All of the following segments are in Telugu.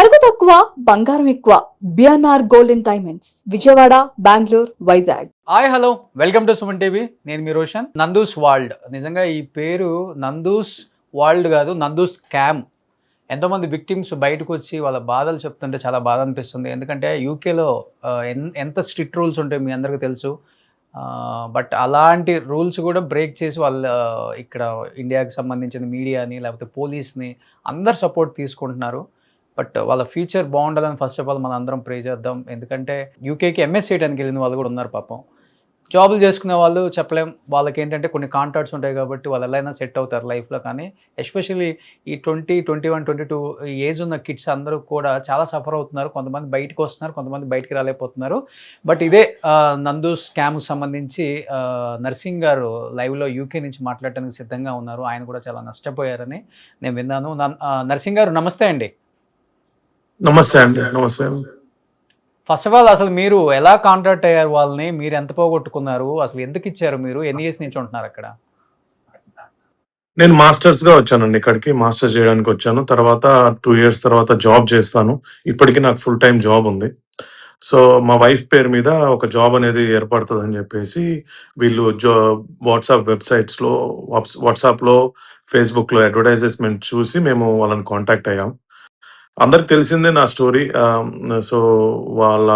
తరుగు తక్కువ బంగారం ఎక్కువ. BNR gold and diamonds, Vijayawada, Bengaluru, Vizag. Hi hello, welcome to Suman TV. నేను మీ రోషన్. నందూస్ వరల్డ్, నిజంగా ఈ పేరు నందూస్ వరల్డ్ కాదు, నందూస్ స్కామ్. ఎంతోమంది విక్టిమ్స్ బయటకు వచ్చి వాళ్ళ బాధలు చెప్తుంటే చాలా బాధ అనిపిస్తుంది. ఎందుకంటే యూకేలో ఎంత స్ట్రిక్ట్ రూల్స్ ఉంటాయో మీ అందరికీ తెలుసు. బట్ అలాంటి రూల్స్ కూడా బ్రేక్ చేసి వాళ్ళ ఇక్కడ ఇండియాకి సంబంధించిన మీడియాని లేకపోతే పోలీస్ని అందరు సపోర్ట్ తీసుకుంటున్నారు. బట్ వాళ్ళ ఫ్యూచర్ బాగుండాలని ఫస్ట్ ఆఫ్ ఆల్ మనం అందరం ప్రే చేద్దాం. ఎందుకంటే యూకేకి ఎంఎస్ చేయడానికి వెళ్ళిన వాళ్ళు కూడా ఉన్నారు పాపం. జాబులు చేసుకునే వాళ్ళు చెప్పలేం, వాళ్ళకి ఏంటంటే కొన్ని కాంట్రాక్ట్స్ ఉంటాయి కాబట్టి వాళ్ళు ఎలా అయినా సెట్ అవుతారు లైఫ్లో. కానీ ఎస్పెషల్లీ ఈ 20, 21, 22 ఈ ఏజ్ ఉన్న కిడ్స్ అందరూ కూడా చాలా సఫర్ అవుతున్నారు. కొంతమంది బయటకు వస్తున్నారు, కొంతమంది బయటికి రాలేకపోతున్నారు. బట్ ఇదే నందు స్కామ్కి సంబంధించి నర్సింగ్ గారు లైవ్లో యూకే నుంచి మాట్లాడటానికి సిద్ధంగా ఉన్నారు. ఆయన కూడా చాలా నష్టపోయారని నేను విన్నాను. నర్సింగ్ గారు నమస్తే అండి. నమస్తే అండి. నమస్తే. ఫస్ట్ ఆఫ్ ఆల్ అసలు మీరు ఎలా కాంటాక్ట్ అయ్యారు వాళ్ళని? మీరు ఎంత పోగొట్టుకున్నారు? అసలు ఎందుకు ఇచ్చారు? మీరు ఎన్ని ఇయర్స్ నుంచి ఉంటున్నారు అక్కడ? నేను మాస్టర్స్ గా వచ్చానండి ఇక్కడికి. మాస్టర్స్ చేయడానికి వచ్చాను. తర్వాత 2 years తర్వాత జాబ్ చేస్తాను. ఇప్పటికీ నాకు ఫుల్ టైం జాబ్ ఉంది. సో మా వైఫ్ పేరు మీద ఒక జాబ్ అనేది ఏర్పడుతుందని చెప్పేసి వీళ్ళు వాట్సాప్ వెబ్సైట్స్లో, వాట్సాప్లో, ఫేస్బుక్లో అడ్వర్టైజ్మెంట్ చూసి మేము వాళ్ళని కాంటాక్ట్ అయ్యాం. అందరికి తెలిసిందే నా స్టోరీ. సో వాళ్ళ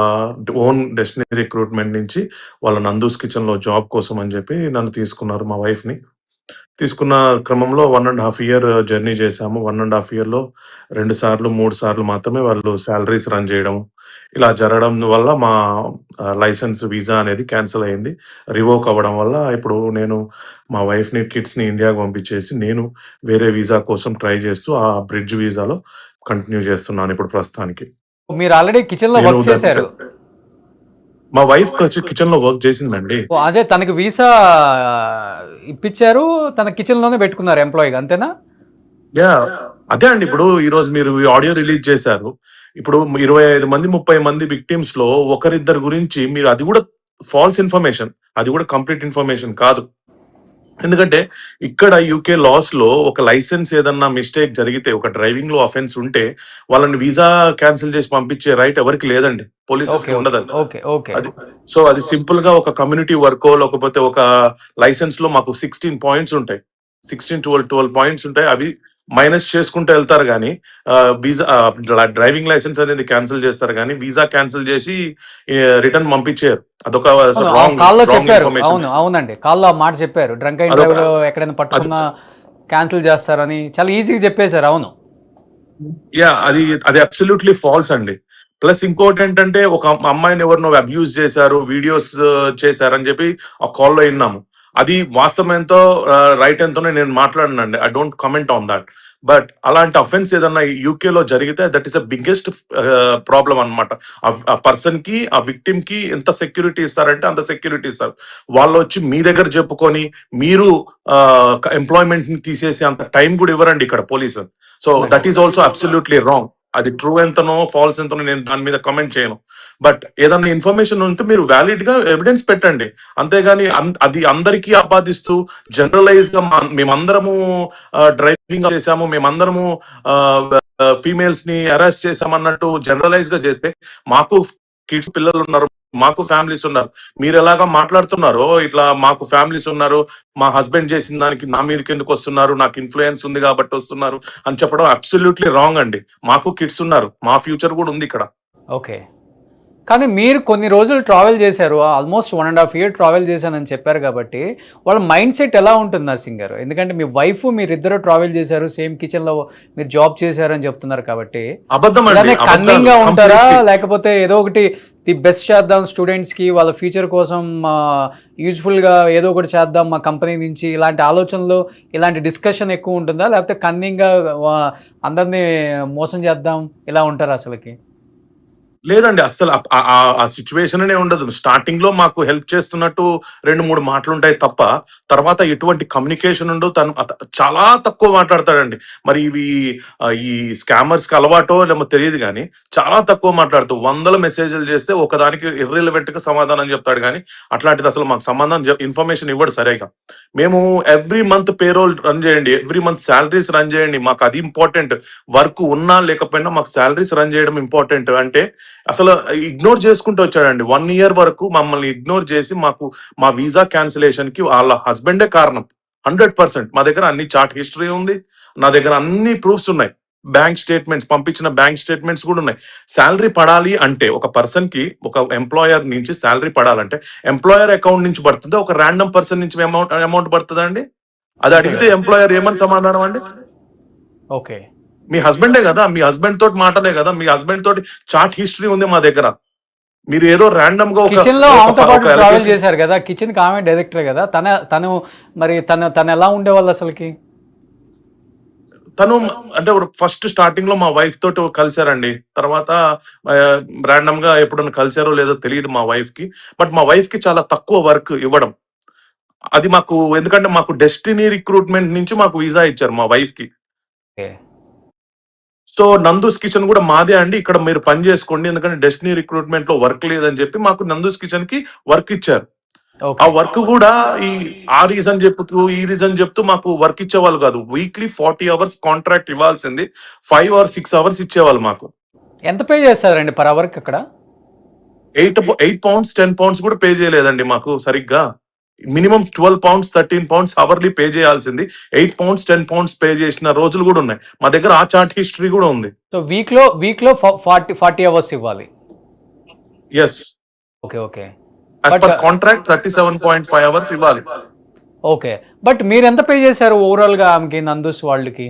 ఓన్ డెస్టినీ రిక్రూట్మెంట్ నుంచి వాళ్ళ నందూస్ కిచెన్లో జాబ్ కోసం అని చెప్పి నన్ను తీసుకున్నారు, మా వైఫ్ని. తీసుకున్న క్రమంలో 1.5 year జర్నీ చేశాము. 1.5 yearలో 2 సార్లు 3 సార్లు మాత్రమే వాళ్ళు శాలరీస్ రన్ చేయడం, ఇలా జరగడం వల్ల మా లైసెన్స్ వీసా అనేది క్యాన్సిల్ అయింది. రివోక్ అవ్వడం వల్ల ఇప్పుడు నేను మా వైఫ్ని, కిడ్స్ని ఇండియాకి పంపించేసి నేను వేరే వీసా కోసం ట్రై చేస్తూ ఆ బ్రిడ్జ్ వీసాలో కంటిన్యూ చేస్తున్నాను ఇప్పుడు ప్రస్తుతానికి. మీరు ఆల్రెడీ కిచెన్లో వర్క్ చేశారు. మా వైఫ్ కిచెన్ లో వర్క్ చేసిందండి. అదే తనకి వీసా ఇప్పించారు, తన కిచెన్ లోనే పెట్టుకున్నారు ఎంప్లాయీగా, అంతేనా? యా, అదే అండి. ఇప్పుడు ఈ రోజు మీరు ఆడియో రిలీజ్ చేశారు. ఇప్పుడు 25 మంది 30 మంది విక్టిమ్స్ లో ఒకరిద్దరు గురించి మీరు, అది కూడా ఫాల్స్ ఇన్ఫర్మేషన్, అది కూడా కంప్లీట్ ఇన్ఫర్మేషన్ కాదు. ఎందుకంటే ఇక్కడ యూకే లాస్ లో ఒక లైసెన్స్ ఏదన్నా మిస్టేక్ జరిగితే, ఒక డ్రైవింగ్ లో అఫెన్స్ ఉంటే వాళ్ళని వీసా క్యాన్సిల్ చేసి పంపించే రైట్ ఎవరికి లేదండి, పోలీసెస్ కి ఉండదండి. అది సో అది సింపుల్ గా ఒక కమ్యూనిటీ వర్కో లేకపోతే ఒక లైసెన్స్ లో మాకు 16 పాయింట్స్ ఉంటాయి, 12 పాయింట్స్ ఉంటాయి. అవి మైనస్ చేసుకుంటూ వెళ్తారు కానీ వీసా డ్రైవింగ్ లైసెన్స్ అనేది క్యాన్సిల్ చేస్తారు కానీ వీసా క్యాన్సిల్ చేసి రిటర్న్ పంపించారు. అదొక అవును అవునండి, కాల్లో మాట చెప్పారు, డ్రంక్ అండ్ డ్రైవ్ లో ఎక్కడైనా పట్టుకున్నా క్యాన్సిల్ చేస్తారని చాలా ఈజీగా చెప్పేశారు. అవును, యా, అది అబ్సల్యూట్లీ ఫాల్స్ అండి. ప్లస్ ఇంకోటి ఏంటంటే, ఒక అమ్మాయిని ఎవరినో అబ్యూజ్ చేశారు, వీడియోస్ చేశారని చెప్పి ఆ కాల్లో విన్నాము. అది వాస్తవం ఎంతో రైట్ ఎంతోనే నేను మాట్లాడనండి. I don't comment on that. But అలాంటి అఫెన్స్ ఏదన్నా యూకేలో జరిగితే that is the biggest problem అనమాట. ఆ పర్సన్ కి, ఆ విక్టిమ్ కి ఎంత సెక్యూరిటీ ఇస్తారంటే అంత సెక్యూరిటీ ఇస్తారు. వాళ్ళు వచ్చి మీ దగ్గర చెప్పుకొని మీరు ఎంప్లాయ్మెంట్ ని తీసేసి అంత టైం కూడా ఇవ్వరండి ఇక్కడ police. So that is also absolutely wrong. అది ట్రూ ఎంతనో ఫాల్స్ ఎంతనో నేను దాని మీద కమెంట్ చేయను. బట్ ఏదన్నా ఇన్ఫర్మేషన్ ఉంటే మీరు వ్యాలిడ్ గా ఎవిడెన్స్ పెట్టండి, అంతేగాని అది అందరికీ ఆపాదిస్తూ జనరలైజ్ గా మేమందరము డ్రైవింగ్ చేసాము, మేమందరము ఫీమేల్స్ ని అరెస్ట్ చేసామన్నట్టు జనరలైజ్ గా చేస్తే, మాకు కిడ్స్ పిల్లలు ఉన్నారు, మాకు ఫ్యామిలీస్ ఉన్నారు. మీరు ఎలాగా మాట్లాడుతున్నారో ఇట్లా మాకు ఫ్యామిలీస్ ఉన్నారు, మా హస్బెండ్ చేసిన దానికి నా మీదకి ఎందుకు వస్తున్నారు, నాకు ఇన్ఫ్లుయెన్స్ ఉంది కాబట్టి వస్తున్నారు అని చెప్పడం అబ్సల్యూట్లీ రాంగ్ అండి. మాకు కిడ్స్ ఉన్నారు, మా ఫ్యూచర్ కూడా ఉంది ఇక్కడ. ఓకే, కానీ మీరు కొన్ని రోజులు ట్రావెల్ చేశారు, ఆల్మోస్ట్ 1.5 year ట్రావెల్ చేశానని చెప్పారు కాబట్టి వాళ్ళ మైండ్ సెట్ ఎలా ఉంటుంది నర్సింగ్ గారు? ఎందుకంటే మీ వైఫ్ మీరిద్దరు ట్రావెల్ చేశారు, సేమ్ కిచెన్ లో మీరు జాబ్ చేశారని చెప్తున్నారు కాబట్టి కన్నింగ్ గా ఉంటారా, లేకపోతే ఏదో ఒకటి ది బెస్ట్ చేద్దాం స్టూడెంట్స్ కి, వాళ్ళ ఫ్యూచర్ కోసం యూజ్ఫుల్ గా ఏదో ఒకటి చేద్దాం మా కంపెనీ నుంచి, ఇలాంటి ఆలోచనలు, ఇలాంటి డిస్కషన్ ఎక్కువ ఉంటుందా, లేకపోతే కన్నింగ్ గా అందరినీ మోసం చేద్దాం ఇలా ఉంటారా అసలుకి? లేదండి. అస్సలు ఆ సిట్యుయేషనే ఉండదు. స్టార్టింగ్‌లో మాకు హెల్ప్ చేస్తున్నట్టు 2, 3 మాటలుంటాయి తప్ప, తర్వాత ఎటువంటి కమ్యూనికేషన్ ఉండదు. తను చాలా తక్కువ మాట్లాడతాడండి. మరి ఈ స్కామర్స్‌కి అలవాటో లేమో తెలీదు గానీ, చాలా తక్కువ మాట్లాడుతూ వందల మెసేజ్‌లు చేస్తే ఒకదానికి ఇర్రెలెవెంట్‌గా సమాధానం చెప్తాడు గానీ, అట్లాంటిది అసలు మాకు ఇన్ఫర్మేషన్ ఇవ్వడు సరిగ్గా. మేము ఎవ్రీ మంత్ పేరోల్ రన్ చేయండి. ఎవ్రీ మంత్ సాలరీస్ రన్ చేయండి. మాకు అది ఇంపార్టెంట్. వర్క్ ఉన్నా లేకపోయినా మాకు సాలరీస్ రన్ చేయడం ఇంపార్టెంట్ అంటే అసలు ఇగ్నోర్ చేసుకుంటూ వచ్చాడండి. 1 ఇయర్ వరకు మమ్మల్ని ఇగ్నోర్ చేసి మా వీసా క్యాన్సిలేషన్ కి వాళ్ళ హస్బెండే కారణం. 100% మా దగ్గర అన్ని చాట్ హిస్టరీ ఉంది. నా దగ్గర అన్ని ప్రూఫ్స్ ఉన్నాయి. బ్యాంక్ స్టేట్మెంట్స్ పంపించిన బ్యాంక్ స్టేట్మెంట్స్ కూడా ఉన్నాయి. సాలరీ పడాలి అంటే ఒక పర్సన్ కి ఒక ఎంప్లాయర్ నుంచి సాలరీ పడాలంటే ఎంప్లాయర్ అకౌంట్ నుంచి పడుతుందా, ఒక ర్యాండమ్ పర్సన్ నుంచి అమౌంట్ పడుతుందా అండి? అది అడిగితే ఎంప్లాయర్ ఏమని సమాధానం అండి? ఓకే. మీ హస్బెండే కదా, మీ హస్బెండ్ తోటి మాటలే కదా, మీ హస్బెండ్ తోటి చాట్ హిస్టరీ ఉంది మా దగ్గర. మీరు ఏదో ర్యాండమ్ గా కిచెన్ లో ఆమెతో పాటు ట్రావెల్ చేశారు కదా, కిచెన్ కి ఆమె డైరెక్టర్ కదా, తను మరి తను ఎలా ఉండేవాళ్ళు అసలుకి? తను అంటే ఫస్ట్ స్టార్టింగ్ లో మా వైఫ్ తోటి కలిసారండి. తర్వాత ర్యాండమ్ గా ఎప్పుడైనా కలిసారో లేదో తెలియదు మా వైఫ్ కి. బట్ మా వైఫ్ కి చాలా తక్కువ వర్క్ ఇవ్వడం. అది మాకు ఎందుకంటే మాకు డెస్టినీ రిక్రూట్మెంట్ నుంచి మాకు వీసా ఇచ్చారు మా వైఫ్ కి. సో నందూస్ కిచెన్ కూడా మాదే అండి, ఇక్కడ మీరు పని చేసుకోండి ఎందుకంటే డెస్టినీ రిక్రూట్మెంట్ లో వర్క్ లేదని చెప్పి మాకు నందూస్ కిచెన్ కి వర్క్ ఇచ్చారు. ఆ వర్క్ కూడా ఆ రీజన్ చెప్తూ ఈ రీజన్ చెప్తూ మాకు వర్క్ ఇచ్చేవాళ్ళు కాదు. వీక్లీ 40 అవర్స్ కాంట్రాక్ట్ ఇవ్వాల్సింది 5 or 6 అవర్స్ ఇచ్చేవాళ్ళు మాకు. ఎంత పే చేస్తారండి పర్ అవర్ కి అక్కడ? 8 pounds 10 pounds కూడా పే చేయలేదండి మాకు సరిగ్గా. Minimum 12 pounds 13 pounds hourly pay చేయాల్సింది 8 pounds 10 pounds పే చేసిన రోజులు కూడా ఉన్నాయి. మా దగ్గర ఆ చార్ట్ హిస్టరీ కూడా ఉంది. సో వీక్ లో 40 అవర్స్ ఇవ్వాలి. Yes. Okay. As per contract 37.5 hours ఇవ్వాలి. ఓకే. బట్ మీరు ఎంత పే చేశారు ఓవరాల్ గా ఆమెకి, నందూస్ వాళ్ళకి?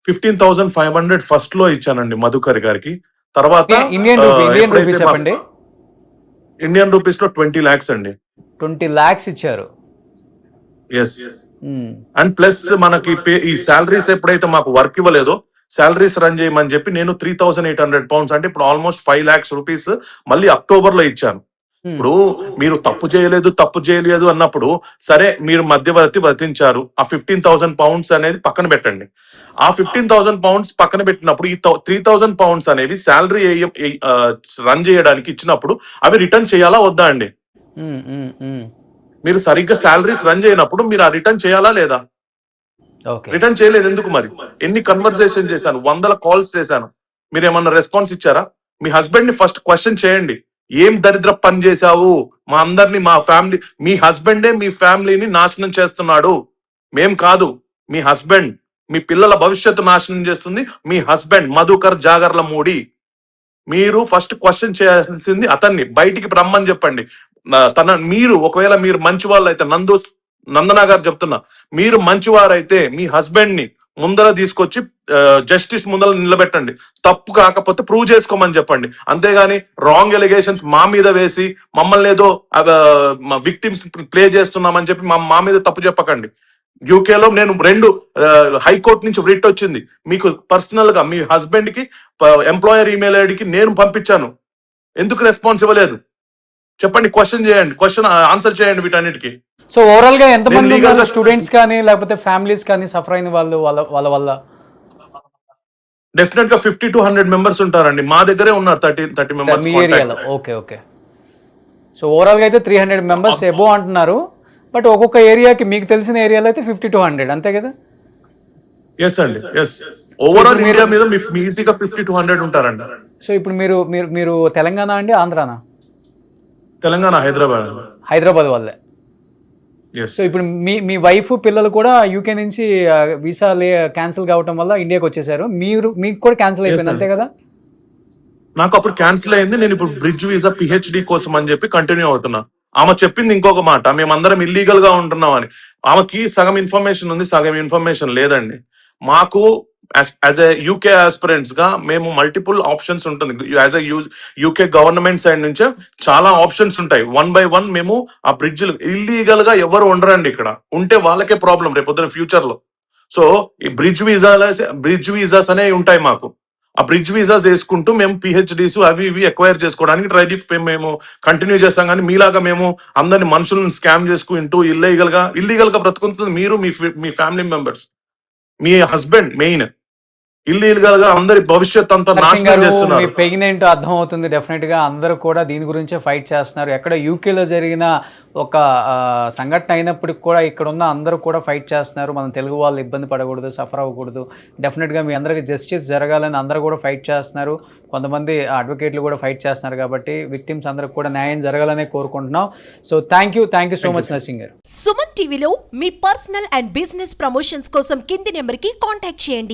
15,500 ఫస్ట్ లో ఇచ్చానండి మధుకర్ గారికి. తర్వాత ఇండియన్ రూపీ చెప్పండి. ఇండియన్ రూపీస్ లో 20 lakhs అండి. 20 lakhs ఇచ్చారు. ఎస్. అండ్ ప్లస్ మనకి ఈ సాలరీస్ ఎప్పుడైతే మాకు వర్క్ ఇవ్వలేదో సాలరీస్ రన్ చేయమని చెప్పి నేను 3,800 pounds అంటే ఇప్పుడు ఆల్మోస్ట్ 5 lakhs rupees మళ్ళీ అక్టోబర్ లో ఇచ్చాను. ఇప్పుడు మీరు తప్పు చేయలేదు అన్నప్పుడు సరే మీరు మధ్యవర్తి వర్తించారు, ఆ 15,000 pounds అనేది పక్కన పెట్టండి. ఆ 15,000 pounds పక్కన పెట్టినప్పుడు ఈ 3,000 pounds అనేవి శాలరీ రన్ చేయడానికి ఇచ్చినప్పుడు అవి రిటర్న్ చేయాలా వద్దా అండి? మీరు సరిగ్గా శాలరీస్ రన్ చేయనప్పుడు మీరు ఆ రిటర్న్ చేయాలా లేదా? రిటర్న్ చేయలేదు ఎందుకు మరి? ఎన్ని కన్వర్సేషన్ చేశాను, 100 calls చేశాను, మీరు ఏమన్నా రెస్పాన్స్ ఇచ్చారా? మీ హస్బెండ్ ని ఫస్ట్ క్వశ్చన్ చేయండి, ఏం దరిద్ర పని చేశావు, మా అందరినీ మా ఫ్యామిలీ, మీ హస్బెండే మీ ఫ్యామిలీని నాశనం చేస్తున్నాడు, మేం కాదు. మీ హస్బెండ్ మీ పిల్లల భవిష్యత్తు నాశనం చేస్తుంది మీ హస్బెండ్ మధుకర్ జాగర్లమూడి. మీరు ఫస్ట్ క్వశ్చన్ చేయాల్సింది అతన్ని, బయటికి రమ్మని చెప్పండి. మీరు ఒకవేళ మీరు మంచి వాళ్ళు అయితే, నందనా గారు చెప్తున్నా, మీరు మంచివారైతే మీ హస్బెండ్ ని ముందర తీసుకొచ్చి జస్టిస్ ముందర నిలబెట్టండి. తప్పు కాకపోతే ప్రూవ్ చేసుకోమని చెప్పండి. అంతేగాని రాంగ్ ఎలిగేషన్స్ మా మీద వేసి మమ్మల్ని ఏదో విక్టిమ్స్ ప్లే చేస్తున్నామని చెప్పి మా మీద తప్పు చెప్పకండి. యూకేలో నేను 2 హైకోర్టు నుంచి రిట్ వచ్చింది. మీకు పర్సనల్ గా మీ హస్బెండ్ కి ఎంప్లాయర్ ఈమెయిల్ ఐడికి నేను పంపించాను, ఎందుకు రెస్పాన్స్ ఇవ్వలేదు చెప్పండి. క్వశ్చన్ ఆన్సర్ చేయండి వీటన్నిటికీ. సో ఓవరాల్ గా ఎంత మంది స్టూడెంట్స్ కానీ లేకపోతే ఫ్యామిలీస్ కానీ సఫర్ అయిన వాళ్ళ వల్ల? డెఫినెట్ గా 50 to 100 members ఉంటారండి. మా దగ్గరే ఉన్నారు 30 members మీ ఏరియాలో. ఓకే. సో ఓవరాల్ గా అయితే 300 members ఎబో అంటున్నారు. బట్ ఒక్కొక్క ఏరియాకి మీకు తెలిసిన ఏరియాలో అయితే 50 to 100 అంతే కదా? ఎస్ అండి, ఎస్. ఓవరాల్ ఇండియా మీద ఈజీగా 50 to 100 ఉంటారండి. సో ఇప్పుడు మీరు తెలంగాణ అండి, ఆంధ్రానా? తెలంగాణ, హైదరాబాద్ వాళ్ళే. సో ఇప్పుడు మీ వైఫ్ పిల్లలు కూడా యూకే నుంచి వీసా క్యాన్సిల్ కావటం వల్ల ఇండియాకి వచ్చేసారు. మీకు కూడా క్యాన్సిల్ అయిపోయింది అంతే కదా? నాకు అప్పుడు క్యాన్సిల్ అయింది. నేను ఇప్పుడు బ్రిడ్జ్ వీసా PhD కోసం అని చెప్పి కంటిన్యూ అవుతున్నా. ఆమె చెప్పింది ఇంకొక మాట, మేమందరం ఇల్లీగల్ గా ఉంటున్నాం అని. ఆమెకి సగం ఇన్ఫర్మేషన్ ఉంది, సగం ఇన్ఫర్మేషన్ లేదండి. మాకు యాజ్ ఎ యూకే ఆస్పిరెంట్స్ గా మేము మల్టిపుల్ ఆప్షన్స్ ఉంటుంది. As a UK government side నుంచే చాలా ఆప్షన్స్ ఉంటాయి. 1 by 1 మేము ఆ బ్రిడ్జ్ ఇల్లీగల్ గా ఎవరు ఉండరండి. ఇక్కడ ఉంటే వాళ్ళకే ప్రాబ్లం రేపు పొద్దున ఫ్యూచర్ లో. సో ఈ బ్రిడ్జ్ వీసాస్ అనేవి ఉంటాయి మాకు. ఆ బ్రిడ్జ్ వీసాస్ వేసుకుంటూ మేము పిహెచ్డీస్ అవి ఇవి ఎక్వైర్ చేసుకోవడానికి మేము కంటిన్యూ చేస్తాం. కానీ మీలాగా మేము అందరిని మనుషులను స్కామ్ చేసుకుంటూ ఇల్లీగల్ గా బ్రతుకుతుంది మీరు, మీ ఫ్యామిలీ మెంబర్స్, మీ హస్బెండ్ మెయిన్ ఇల్లీగల్ గా అందరి భవిష్యత్ అంతా నరసింగ్ నాశనం గారు, మీ చేస్తున్నారు. పెయిన్ ఏంటో అర్థం అవుతుంది. డెఫినెట్ గా అందరూ కూడా దీని గురించే ఫైట్ చేస్తున్నారు. ఎక్కడ యూకేలో జరిగిన ఒక సంఘటన అయినప్పటికి కూడా ఇక్కడ ఉన్న అందరూ కూడా ఫైట్ చేస్తున్నారు. మనం తెలుగు వాళ్ళు ఇబ్బంది పడకూడదు, సఫర్ అవ్వకూడదు. డెఫినెట్గా మీ అందరికీ జస్టిస్ జరగాలని అందరూ కూడా ఫైట్ చేస్తున్నారు. కొంతమంది అడ్వకేట్లు కూడా ఫైట్ చేస్తున్నారు. కాబట్టి విక్టిమ్స్ అందరికి కూడా న్యాయం జరగాలనే కోరుకుంటున్నాం. So thank you so much Narsing గారు. సుమన్ టీవీలో మీ పర్సనల్ అండ్ బిజినెస్ ప్రమోషన్స్ కోసం కింది నెంబర్కి కాంటాక్ట్ చేయండి.